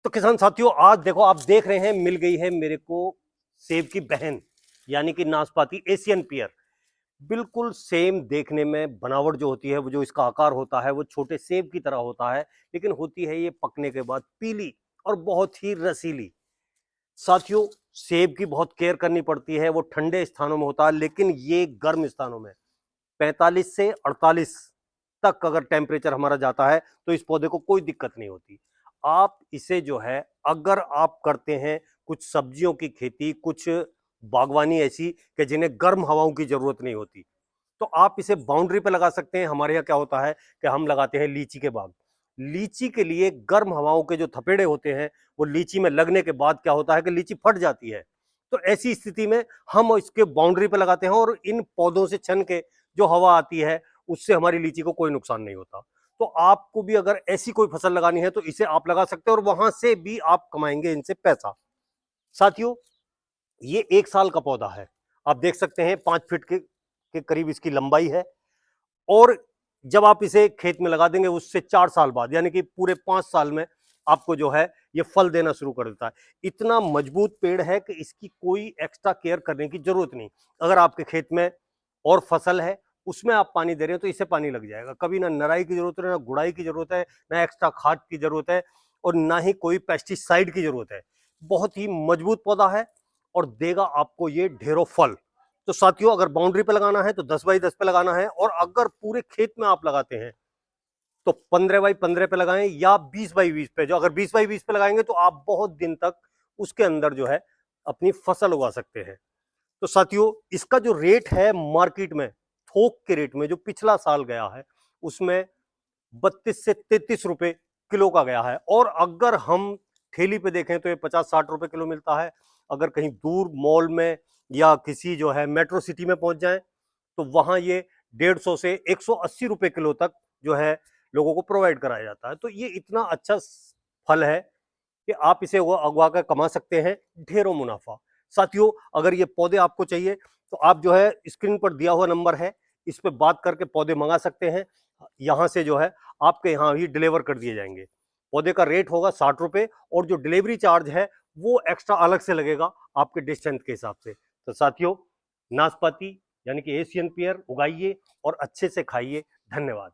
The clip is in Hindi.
तो किसान साथियों, आज देखो आप देख रहे हैं, मिल गई है मेरे को सेब की बहन, यानी कि नाशपाती एशियन पियर। बिल्कुल सेम देखने में, बनावट जो होती है, वो जो इसका आकार होता है वो छोटे सेब की तरह होता है, लेकिन होती है ये पकने के बाद पीली और बहुत ही रसीली। साथियों, सेब की बहुत केयर करनी पड़ती है, वो ठंडे स्थानों में होता है, लेकिन ये गर्म स्थानों में 45 से 48 तक अगर टेम्परेचर हमारा जाता है तो इस पौधे को कोई दिक्कत नहीं होती। आप इसे जो है, अगर आप करते हैं कुछ सब्जियों की खेती, कुछ बागवानी ऐसी कि जिन्हें गर्म हवाओं की जरूरत नहीं होती, तो आप इसे बाउंड्री पे लगा सकते हैं। हमारे यहाँ क्या होता है कि हम लगाते हैं लीची के बाग। लीची के लिए गर्म हवाओं के जो थपेड़े होते हैं, वो लीची में लगने के बाद क्या होता है कि लीची फट जाती है। तो ऐसी स्थिति में हम इसके बाउंड्री पे लगाते हैं, और इन पौधों से छन के जो हवा आती है उससे हमारी लीची को कोई नुकसान नहीं होता। तो आपको भी अगर ऐसी कोई फसल लगानी है तो इसे आप लगा सकते हैं, और वहां से भी आप कमाएंगे इनसे पैसा। साथियों, ये 1 साल का पौधा है। आप देख सकते हैं 5 फीट के करीब इसकी लंबाई है। और जब आप इसे खेत में लगा देंगे, उससे 4 साल बाद, यानी कि पूरे 5 साल में आपको जो है ये फल देना शुरू कर देता है। इतना मजबूत पेड़ है कि इसकी कोई एक्स्ट्रा केयर करने की जरूरत नहीं। अगर आपके खेत में और फसल है, उसमें आप पानी दे रहे हो तो इसे पानी लग जाएगा। कभी ना नराई की जरूरत है, ना गुड़ाई की जरूरत है, ना एक्स्ट्रा खाद की जरूरत है, और ना ही कोई पेस्टिसाइड की जरूरत है। बहुत ही मजबूत पौधा है और देगा आपको ये ढेरों फल। तो साथियों, अगर बाउंड्री पे लगाना है तो 10 बाई 10 पे लगाना है, और अगर पूरे खेत में आप लगाते हैं तो 15 बाई 15 पे लगाएं, या 20 बाई 20 पे। जो अगर 20 बाई 20 पे लगाएंगे तो आप बहुत दिन तक उसके अंदर जो है अपनी फसल उगा सकते हैं। तो साथियों, इसका जो रेट है मार्केट में, थोक के रेट में, जो पिछला साल गया है उसमें 32 से 33 रुपए किलो का गया है। और अगर हम ठेली पे देखें तो ये 50-60 रुपए किलो मिलता है। अगर कहीं दूर मॉल में या किसी जो है मेट्रो सिटी में पहुंच जाएं तो वहां ये 150 से 180 रुपए किलो तक जो है लोगों को प्रोवाइड कराया जाता है। तो ये इतना अच्छा फल है कि आप इसे उगवा कर कमा सकते हैं ढेरों मुनाफा। साथियों, अगर ये पौधे आपको चाहिए तो आप जो है स्क्रीन पर दिया हुआ नंबर है, इस पे बात करके पौधे मंगा सकते हैं। यहाँ से जो है आपके यहाँ ही डिलीवर कर दिए जाएंगे। पौधे का रेट होगा 60 रुपए, और जो डिलीवरी चार्ज है वो एक्स्ट्रा अलग से लगेगा आपके डिस्टेंस के हिसाब से। तो साथियों, नाशपाती यानी कि एशियन पियर उगाइए और अच्छे से खाइए। धन्यवाद।